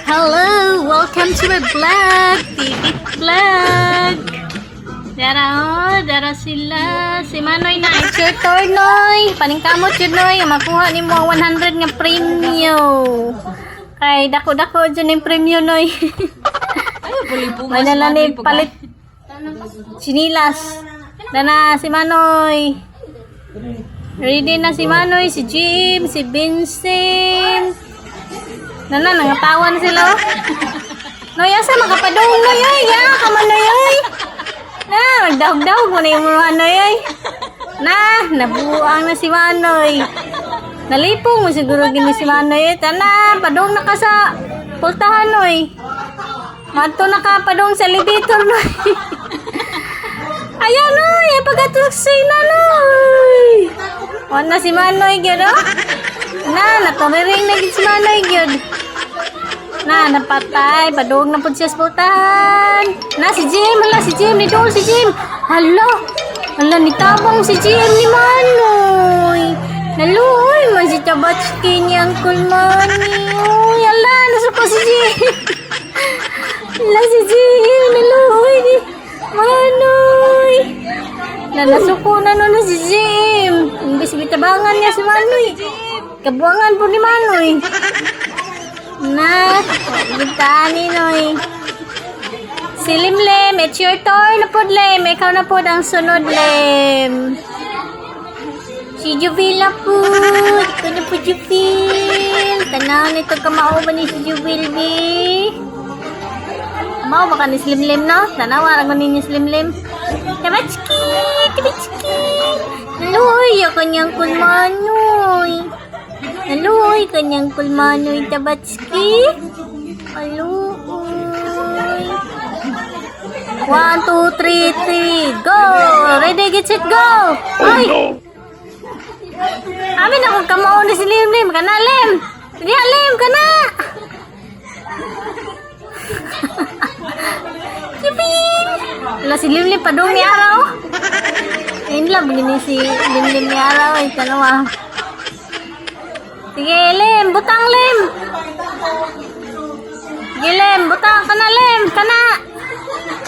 Hello! Welcome to my vlog! Titik vlog! Dara sila. Si Manoy na exertor, Noy. Paningkamot yun, Noy. Makuha ni mo 100 nga premio. Kay dako-dako dyan yung premio, Noy. May nalanig palit. Sinilas. Dana si Manoy. Ready na si Manoy, si Jim, si Vincent. Nana, nangatawa na sila. Noy, asa makapadong, Noy, ay. Ya, kamanoy, ay. Na, magdahog-dahog mo na yung mga Manoy, ay. Na, nabuang na si Manoy. Nalipong mo siguro gini si Manoy. Tana, padong na ka sa pultahan, Noy. Mato na ka padong sa elevator, Noy. Ayan, Noy. Pagkatuksay na, Noy. Wala si Manoy, gyud, oh. Na, nakamiring na si Manoy, gyud. Na, napatay. Padung na po siya sa pultahan. Na, si Jim. Hala, si Jim. Nidol si Jim. Hala. Hala, nitabang si Jim ni Manoy. Naluoy man si Tabatski ni Uncle Manny. Uy, hala. Nasuko si Jim. Hala, si Jim. Naluoy ni Manoy. Na, nasuko na nun si Jim. Imbis bitabangan niya si Manoy. Kabuangan po ni Manoy. Na, gintaan ni Noy. Si Limlim, it's your turn na po, Lem. Ikaw na po ang sunod, Lem. Si Juvil na po. Ito na po, Juvil. Tanaw nito kamao ba ni si Juvil, B? Kamao ba ka ni si Limlim, no? Tanaw, arang mo ninyo si Limlim. Tabatski! Tabatski! Naluoy, yung kanyang kulmanoy. Naluoy, kanyang kulmanoy, Tabatski. Naluoy. 1, 2, 3, 3, go! Ready, get set, go! Ay! Amin ako kamao na si Lim. Kana, Lim! Hindi, Lim, kana! Kipin! Wala si Lim, padung ni araw. In love, gini si Lim ni araw. Ay, tanawa. Sige, Lim. Butang, Lim. Sige, Lim. Butang ka na, Lim. Kana.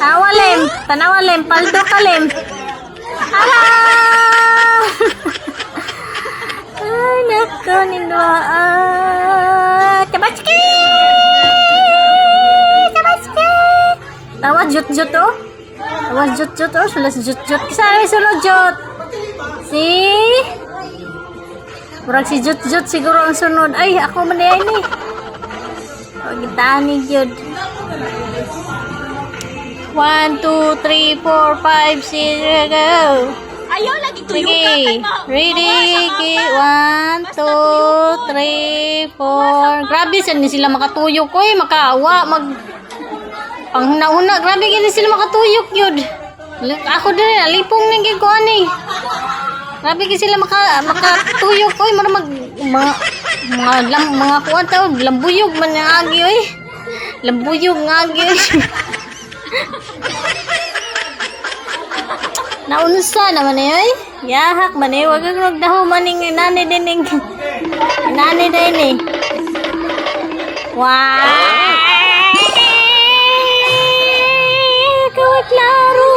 Tanawa, Lim. Tanawa, Lim. Paldo ka, Lim. Ala! Ay, nako, nindua. Tabatski! Tabatski! Tawa, jut-jut, oh. Tawa, jut-jut, oh. Sulas jut-jut. Kisari, sunod, jut. Si... Murag si Jut-Jut siguro ang sunod. Ay, ako man yan eh. Pagitaan ni Jud. 1, 2, 3, 4, 5, 6, go. Ayaw lagi tuyo ka Sige. kay Ready? 1, 2, 3, 4. Grabe, saan din sila makatuyok ko eh. Makaawa. Panghuna-huna. Grabe, hindi sila makatuyok yun. Ako din, alipong nang giguan eh. Grabe kasi sila makatuyok oy mga kuan taw lambuyog man nga agi oy. Lambuyog nga agi oy. Naunsa naman oy. Yahak man eh wag kang nagdaho maning inani dining. Inani din eh. Wow! Kawat laro.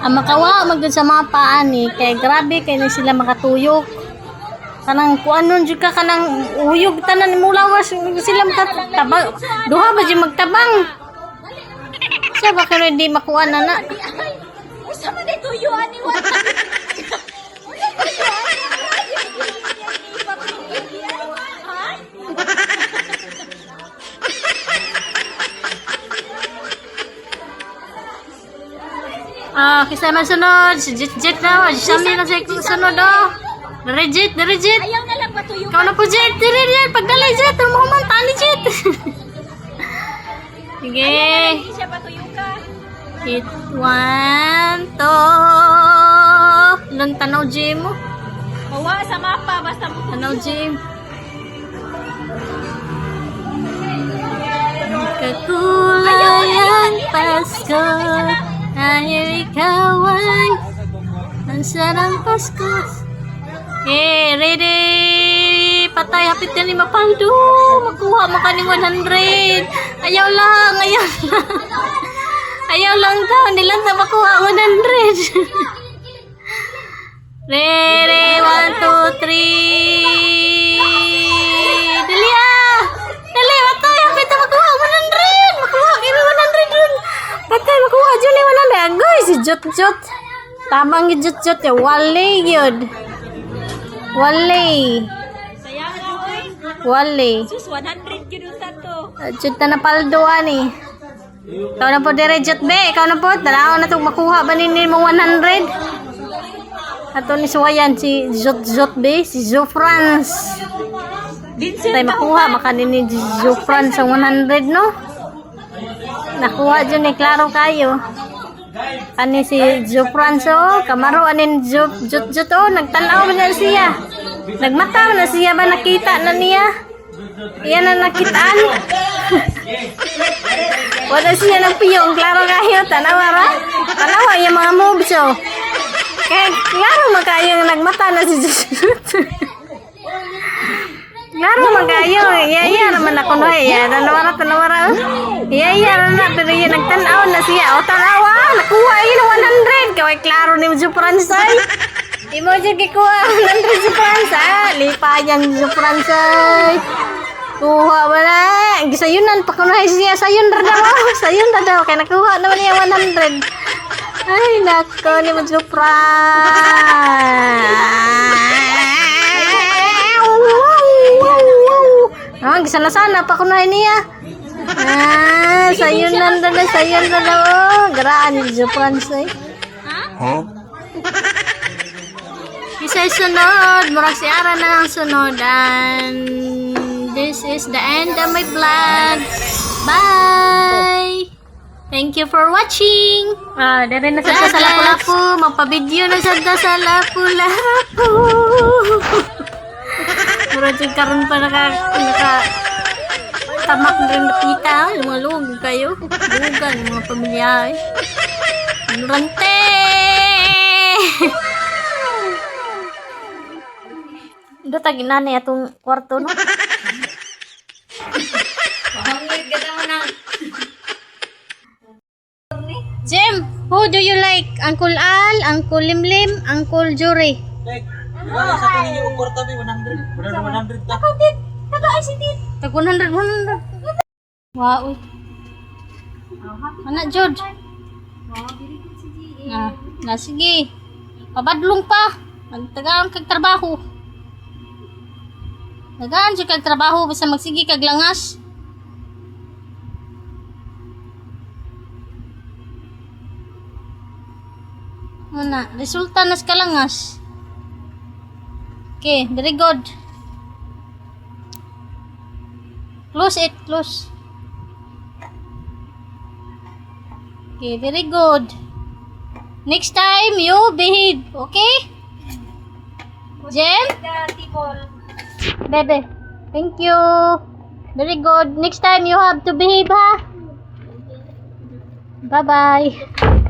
Ang makawa magdun sa mga paan eh. Kaya grabe kaya sila makatuyok. Kanang kuanon jud ka kanang uyog tanan mulawas sila makatabang. Duha ba jud magtabang? Siya ba kaya di makuha na na? Usa man day tuyo ani wa. Kisa man sunod. Si Jet na. Siyami na siya sunod oh. Dari Jet. Ayaw na lang patuyo. Ikaw na po Jet. Dire. Pagdalay Jet. Tumuhuman. Tani Jet. Sige. Hindi siya patuyo ka. Hit 1, 2. Ilan tanaw Jim mo? Mawa sa mapa basta mo Tanaw Jim. Kakulay ang Pasko. Dahil ikaw ay ang sarang Pasko. Okay, ready? Patay apit na ni Mapaldo. Makuha mo ka ni 100. Ayaw lang, ayaw lang. Ayaw lang daw, hindi lang sa makuha 100. Ready, 1, 2, 3. Dali ah! Dali, batay, apit na makuha 100. Makuha kayo 100 dun. Batay, makuha dyan ni 100. Agoy, si Jut-Jut. Tamang yung Jut-Jut ya, wali yun. Wali. Sayang na, oy. Wali. Sus, 100 yun sa to. Jut na napaldoan eh. Ikaw na po dire Jut be. Ikaw na po. Dalaw na itong makuha ba nini mo 100? Ato ni Suwayan si Jut be. Si Jofrans. Vincent, Tayo makuha. Makanini Jofrans ang 100 no? Nakuha dyan eh. Klaro kayo. Kani si Jofrans oh. Kamaro anin Jut oh. Nagtanaw ba na siya? Nagmata na siya ba? Nakita na niya? Iyan na nakitaan. Wala siya ng piyong. Klaro kayo. Tanawa ba? Tanawa yung mga moves oh. Kaya klaro makayo nagmata na si Jut. Klaro makayo. Iya naman ako no. Iya. Tanawara. Iya na. Pero yun nagtanaw na siya. O tanawa. Nakuha yun ng 100. Kaway klaro ni Jofrans ay. Di mo dyan kikuha 100 Jofrans ah. Lipayan Jofrans ay. Kuha ba na? Gisayunan pa kunahay siya. Sayon na daw. Kaya nakuha naman niya 100. Ay, nako ni mo Jofrans. Ah, gisana-sana pa kunahay niya. Ah, sayon na daw. Garaan ni Jofrans ay. Isa sunod, murag si Ara na ang sunod, and this is the end of my vlog. Bye! Thank you for watching! Dari na sa lapu-lapu, magpa-video na sa lapu-lapu. Murag yung karoon pa tamak na rin nakita, lumalug kayo. Lugan, mga pamilya eh. Murante! Tagin na niya itong kwarto, no? Jem, who do you like? Uncle Al, Uncle Limlim, Uncle Jury? Like, sa tingin yung kwarta ba 100? 100 ta. Tag 100. Wow. Anak Jod. Sige. Pabadlong pa. Tagaan kag trabaho. Tagaan siya kag trabaho basta magsige kag langas. Resulta nas kalangas. Okay, very good. Close it, close. Okay, very good. Next time, you behave, okay? Jem? Bebe, thank you. Very good. Next time, you have to behave, ha? Bye-bye.